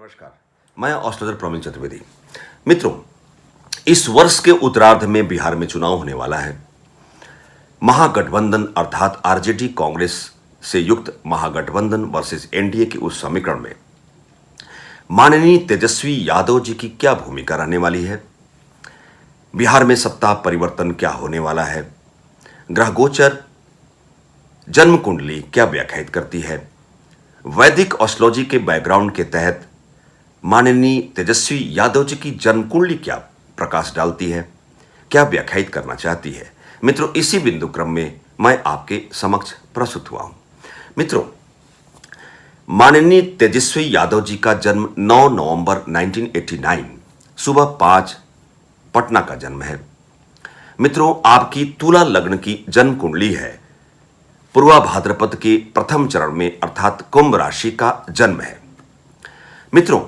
नमस्कार, मैं एस्ट्रोलॉजर प्रवीण चतुर्वेदी। मित्रों, इस वर्ष के उत्तरार्ध में बिहार में चुनाव होने वाला है। महागठबंधन अर्थात आरजेडी कांग्रेस से युक्त महागठबंधन वर्सेस एनडीए के उस समीकरण में माननीय तेजस्वी यादव जी की क्या भूमिका रहने वाली है, बिहार में सत्ता परिवर्तन क्या होने वाला है, ग्रह गोचर जन्म कुंडली क्या व्याख्यायित करती है, वैदिक एस्ट्रोलॉजी के बैकग्राउंड के तहत माननीय तेजस्वी यादव जी की जन्म कुंडली क्या प्रकाश डालती है, क्या व्याख्यायित करना चाहती है। मित्रों, इसी बिंदु क्रम में मैं आपके समक्ष प्रस्तुत हुआ हूं। मित्रों, माननीय तेजस्वी यादव जी का जन्म 9 नवंबर 1989 सुबह 5 पटना का जन्म है। मित्रों, आपकी तुला लग्न की जन्म कुंडली है। पूर्वा भाद्रपद के प्रथम चरण में अर्थात कुंभ राशि का जन्म है। मित्रों,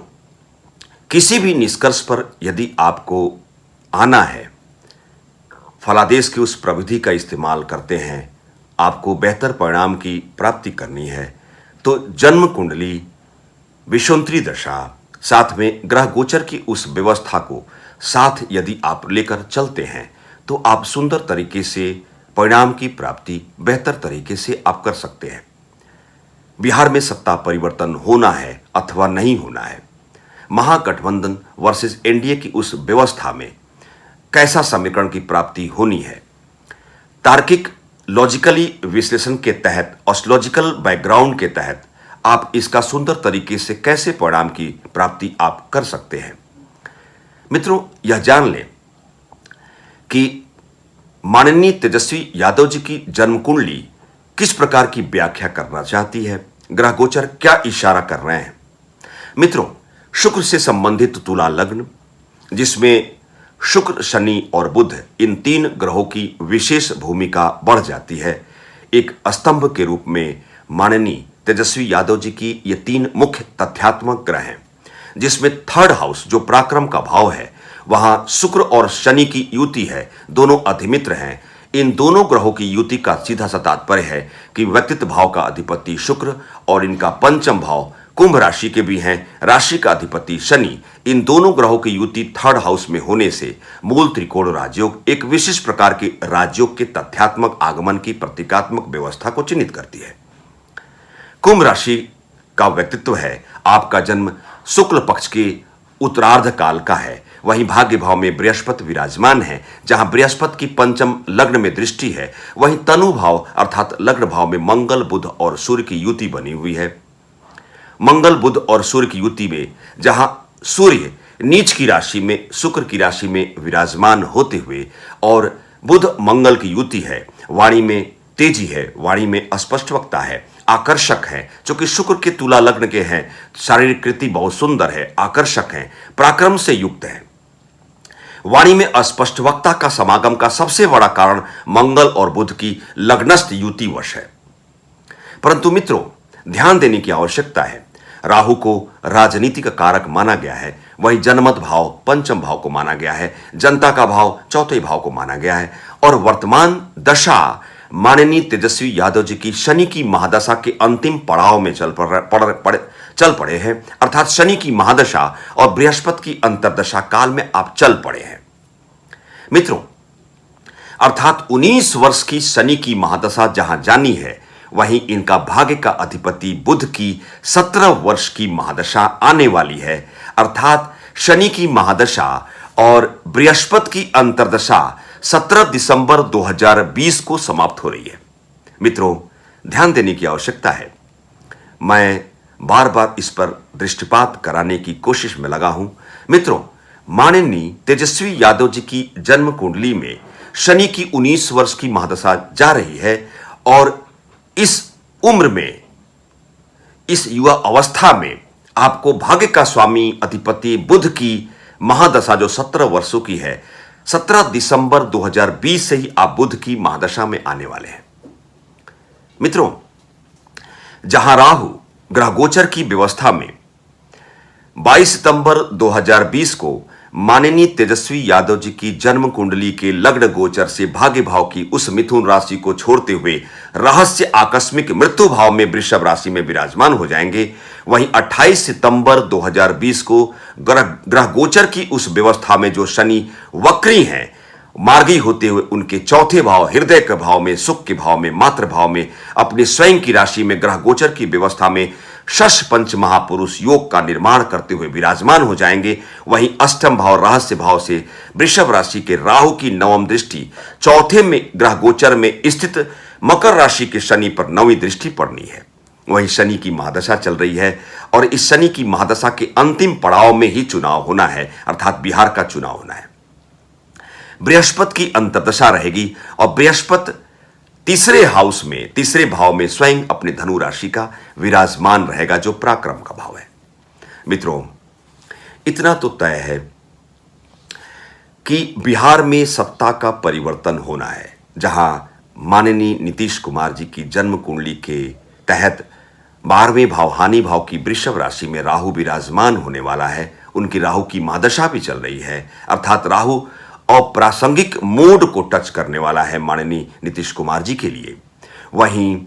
किसी भी निष्कर्ष पर यदि आपको आना है, फलादेश की उस प्रविधि का इस्तेमाल करते हैं, आपको बेहतर परिणाम की प्राप्ति करनी है, तो जन्म कुंडली, विषुवंतरी दशा, साथ में ग्रह गोचर की उस व्यवस्था को साथ यदि आप लेकर चलते हैं तो आप सुंदर तरीके से परिणाम की प्राप्ति बेहतर तरीके से आप कर सकते हैं। बिहार में सत्ता परिवर्तन होना है अथवा नहीं होना है, महागठबंधन वर्सेस एनडीए की उस व्यवस्था में कैसा समीकरण की प्राप्ति होनी है, तार्किक लॉजिकली विश्लेषण के तहत, एस्ट्रोलॉजिकल बैकग्राउंड के तहत आप इसका सुंदर तरीके से कैसे परिणाम की प्राप्ति आप कर सकते हैं। मित्रों, यह जान लें कि माननीय तेजस्वी यादव जी की जन्म कुंडली किस प्रकार की व्याख्या करना चाहती है, ग्रह गोचर क्या इशारा कर रहे हैं। मित्रों, शुक्र से संबंधित तुला लग्न, जिसमें शुक्र, शनि और बुध, इन तीन ग्रहों की विशेष भूमिका बढ़ जाती है। एक स्तंभ के रूप में माननीय तेजस्वी यादव जी की ये तीन मुख्य तथ्यात्मक ग्रह हैं, जिसमें थर्ड हाउस जो पराक्रम का भाव है, वहां शुक्र और शनि की युति है, दोनों अधिमित्र हैं। इन दोनों ग्रहों की युति का सीधा सा तात्पर्य है कि व्यक्तित्व भाव का अधिपति शुक्र और इनका पंचम भाव कुंभ राशि के भी हैं, राशि का अधिपति शनि। इन दोनों ग्रहों की युति थर्ड हाउस में होने से मूल त्रिकोण राजयोग, एक विशेष प्रकार के राजयोग के तथ्यात्मक आगमन की प्रतीकात्मक व्यवस्था को चिन्हित करती है। कुंभ राशि का व्यक्तित्व है, आपका जन्म शुक्ल पक्ष के उत्तरार्ध काल का है। वहीं भाग्य भाव में बृहस्पति विराजमान है, जहां बृहस्पति की पंचम लग्न में दृष्टि है। वहीं तनु भाव अर्थात लग्न भाव में मंगल, बुध और सूर्य की युति बनी हुई है। मंगल, बुध और सूर्य की युति में जहां सूर्य नीच की राशि में, शुक्र की राशि में विराजमान होते हुए और बुध मंगल की युति है, वाणी में तेजी है, वाणी में अस्पष्ट वक्ता है, आकर्षक है। चूंकि शुक्र के तुला लग्न के हैं, शारीरिक कृति बहुत सुंदर है, आकर्षक है, पराक्रम से युक्त है। वाणी में अस्पष्ट वक्ता का समागम का सबसे बड़ा कारण मंगल और बुध की लग्नस्थ युति वश है। परंतु मित्रों, ध्यान देने की आवश्यकता है, राहु को राजनीति का कारक माना गया है, वहीं जनमत भाव पंचम भाव को माना गया है, जनता का भाव चौथे भाव को माना गया है। और वर्तमान दशा माननीय तेजस्वी यादव जी की शनि की महादशा के अंतिम पड़ाव में चल पड़े हैं, अर्थात शनि की महादशा और बृहस्पति की अंतर्दशा काल में आप चल पड़े हैं। मित्रों, अर्थात 19 वर्ष की शनि की महादशा जहां जानी है, वहीं इनका भाग्य का अधिपति बुध की 17 वर्ष की महादशा आने वाली है, अर्थात शनि की महादशा और बृहस्पति की अंतर्दशा 17 दिसंबर 2020 को समाप्त हो रही है। मित्रों, ध्यान देने की आवश्यकता है, मैं बार बार इस पर दृष्टिपात कराने की कोशिश में लगा हूं। मित्रों, माननीय तेजस्वी यादव जी की जन्म कुंडली में शनि की 19 वर्ष की महादशा जा रही है और इस उम्र में, इस युवा अवस्था में आपको भाग्य का स्वामी अधिपति बुध की महादशा जो 17 वर्षों की है, 17 दिसंबर 2020 से ही आप बुध की महादशा में आने वाले हैं। मित्रों, जहां राहु ग्रह गोचर की व्यवस्था में 22 सितंबर 2020 को माननीय तेजस्वी यादव जी की जन्म कुंडली के लग्न गोचर से भाग्य भाव की उस मिथुन राशि को छोड़ते हुए रहस्य आकस्मिक मृत्यु भाव में वृषभ राशि में विराजमान हो जाएंगे। वहीं 28 सितंबर 2020 को ग्रह गोचर की उस व्यवस्था में जो शनि वक्री हैं, मार्गी होते हुए उनके चौथे भाव हृदय के भाव में, सुख के भाव में, मातृ भाव में, अपनी स्वयं की राशि में ग्रह गोचर की व्यवस्था में शश पंच महापुरुष योग का निर्माण करते हुए विराजमान हो जाएंगे। वहीं अष्टम भाव रहस्य भाव से वृषभ राशि के राहु की नवम दृष्टि चौथे में ग्रह गोचर में स्थित मकर राशि के शनि पर नवीं दृष्टि पड़नी है। वहीं शनि की महादशा चल रही है और इस शनि की महादशा के अंतिम पड़ाव में ही चुनाव होना है, अर्थात बिहार का चुनाव होना है। बृहस्पति की अंतर्दशा रहेगी और बृहस्पति तीसरे हाउस में, तीसरे भाव में स्वयं अपने धनु राशि का विराजमान रहेगा, जो पराक्रम का भाव है। मित्रों, इतना तो तय है कि बिहार में सत्ता का परिवर्तन होना है, जहां माननीय नीतीश कुमार जी की जन्म कुंडली के तहत 12वें भाव हानि भाव की वृषभ राशि में राहु विराजमान होने वाला है। उनकी राहु की महादशा भी चल रही है, अर्थात राहु अप्रासंगिक मूड को टच करने वाला है माननीय नीतीश कुमार जी के लिए। वहीं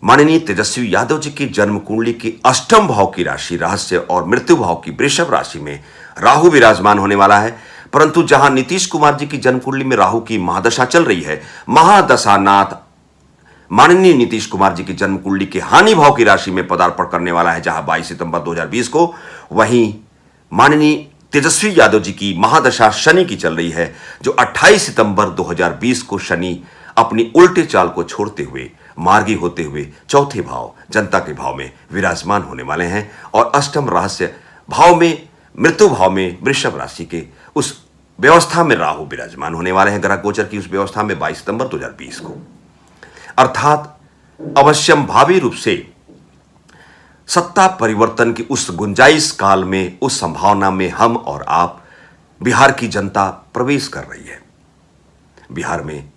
माननीय तेजस्वी यादव जी की जन्म कुंडली के अष्टम भाव की राशि रहस्य और मृत्यु भाव की वृषभ राशि में राहु विराजमान होने वाला है। परंतु जहां नीतीश कुमार जी की जन्म कुंडली में राहु की महादशा चल रही है, महादशानाथ माननीय नीतीश कुमार जी की जन्म कुंडली के हानि भाव की राशि में पदार्पण करने वाला है, जहां 22 सितंबर 2020 को। वहीं माननीय तेजस्वी यादव जी की महादशा शनि की चल रही है, जो 28 सितंबर 2020 को शनि अपनी उल्टे चाल को छोड़ते हुए मार्गी होते हुए चौथे भाव जनता के भाव में विराजमान होने वाले हैं और अष्टम रहस्य भाव में, मृत्यु भाव में वृषभ राशि के उस व्यवस्था में राहु विराजमान होने वाले हैं, ग्रह गोचर की उस व्यवस्था में 22 सितंबर 2020 को। अर्थात अवश्यम भावी रूप से सत्ता परिवर्तन की उस गुंजाइश काल में, उस संभावना में हम और आप, बिहार की जनता प्रवेश कर रही है। बिहार में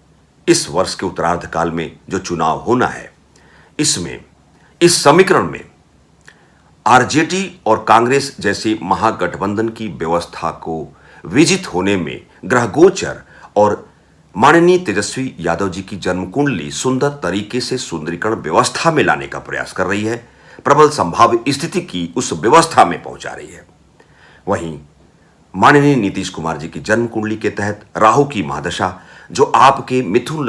इस वर्ष के उत्तरार्ध काल में जो चुनाव होना है, इसमें इस समीकरण में आरजेडी और कांग्रेस जैसे महागठबंधन की व्यवस्था को विजित होने में ग्रह गोचर और माननीय तेजस्वी यादव जी की जन्म कुंडली सुंदर तरीके से सुंदरीकरण व्यवस्था में लाने का प्रयास कर रही है, प्रबल संभाव्य स्थिति की उस व्यवस्था में पहुंचा रही है। वहीं माननीय नीतीश कुमार जी की जन्म कुंडली के तहत राहु की महादशा, जो आपके मिथुन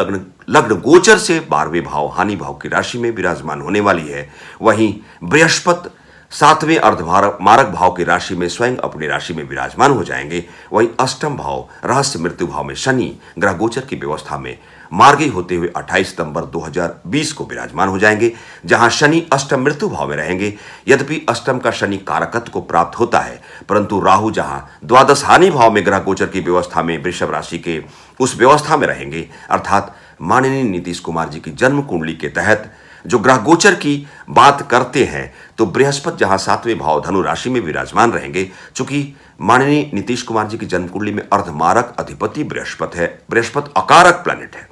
लग्न गोचर से 12वें भाव हानि भाव की राशि में विराजमान होने वाली है। वहीं बृहस्पति 7वें अर्धमारक भाव की राशि में स्वयं अपनी राशि में विराजमान हो जाएंगे। वहीं अष्टम भाव रहस्य मृत्यु भाव में शनि ग्रह गोचर की व्यवस्था में मार्गी होते हुए 28 सितंबर 2020 को विराजमान हो जाएंगे, जहां शनि अष्टम मृत्यु भाव में रहेंगे। यद्यपि अष्टम का शनि कारकत्व को प्राप्त होता है, परंतु राहु जहां द्वादश हानि भाव में ग्रह गोचर की व्यवस्था में वृषभ राशि के उस व्यवस्था में रहेंगे, अर्थात माननीय नीतीश कुमार जी की जन्म कुंडली के तहत जो ग्रह गोचर की बात करते हैं, तो बृहस्पति जहां 7वें भाव धनु राशि में विराजमान रहेंगे। चूंकि माननीय नीतीश कुमार जी की जन्म कुंडली में अर्धमारक अधिपति बृहस्पति है, बृहस्पति अकारक प्लैनेट है।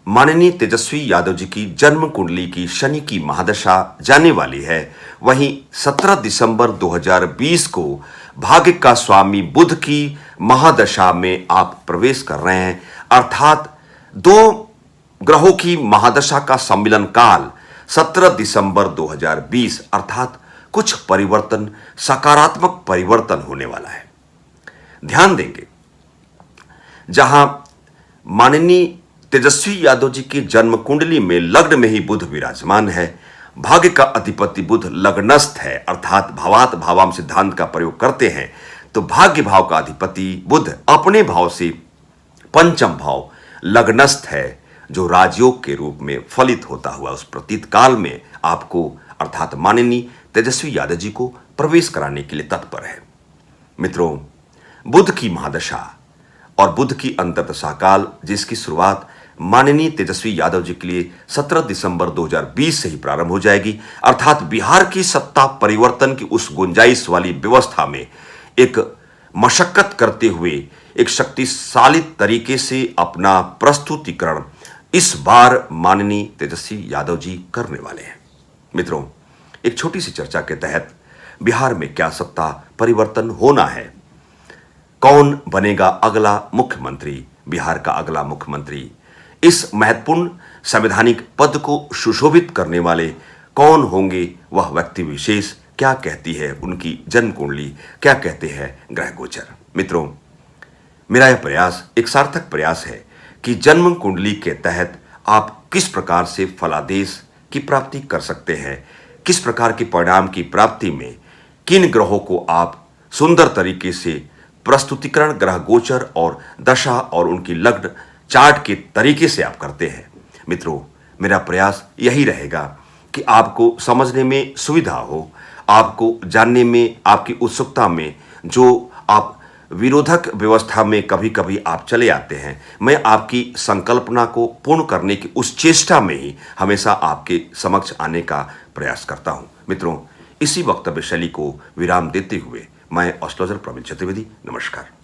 माननीय तेजस्वी यादव जी की जन्म कुंडली की शनि की महादशा जाने वाली है। वहीं 17 दिसंबर 2020 को भाग्य का स्वामी बुध की महादशा में आप प्रवेश कर रहे हैं, अर्थात दो ग्रहों की महादशा का सम्मिलन काल 17 दिसंबर 2020, अर्थात कुछ परिवर्तन, सकारात्मक परिवर्तन होने वाला है। ध्यान देंगे, जहां माननीय तेजस्वी यादव जी की जन्म कुंडली में लग्न में ही बुध विराजमान है, भाग्य का अधिपति बुध लग्नस्थ है, अर्थात भावात भावाम सिद्धांत का प्रयोग करते हैं तो भाग्य भाव का अधिपति बुध अपने भाव से पंचम भाव लग्नस्थ है, जो राजयोग के रूप में फलित होता हुआ उस प्रतीत काल में आपको, अर्थात माननीय तेजस्वी यादव जी को प्रवेश कराने के लिए तत्पर है। मित्रों, बुध की महादशा और बुध की अंतर्दशा काल, जिसकी शुरुआत माननीय तेजस्वी यादव जी के लिए 17 दिसंबर 2020 से ही प्रारंभ हो जाएगी, अर्थात बिहार की सत्ता परिवर्तन की उस गुंजाइश वाली व्यवस्था में एक मशक्कत करते हुए एक शक्तिशाली तरीके से अपना प्रस्तुतिकरण इस बार माननीय तेजस्वी यादव जी करने वाले हैं। मित्रों, एक छोटी सी चर्चा के तहत बिहार में क्या सत्ता परिवर्तन होना है, कौन बनेगा अगला मुख्यमंत्री, बिहार का अगला मुख्यमंत्री, इस महत्वपूर्ण संवैधानिक पद को सुशोभित करने वाले कौन होंगे, वह व्यक्ति विशेष क्या कहती है उनकी जन्म कुंडली, क्या कहते हैं ग्रह गोचर। मित्रों, मेरा यह प्रयास एक सार्थक प्रयास है कि जन्म कुंडली के तहत आप किस प्रकार से फलादेश की प्राप्ति कर सकते हैं, किस प्रकार के परिणाम की प्राप्ति में किन ग्रहों को आप सुंदर तरीके से प्रस्तुतिकरण ग्रह गोचर और दशा और उनकी लग्न चार्ट के तरीके से आप करते हैं। मित्रों, मेरा प्रयास यही रहेगा कि आपको समझने में सुविधा हो, आपको जानने में, आपकी उत्सुकता में, जो आप विरोधक व्यवस्था में कभी कभी आप चले आते हैं, मैं आपकी संकल्पना को पूर्ण करने की उस चेष्टा में ही हमेशा आपके समक्ष आने का प्रयास करता हूं। मित्रों, इसी वक्तव्य शैली को विराम देते हुए मैं एस्ट्रोलॉजर प्रवीण चतुर्वेदी, नमस्कार।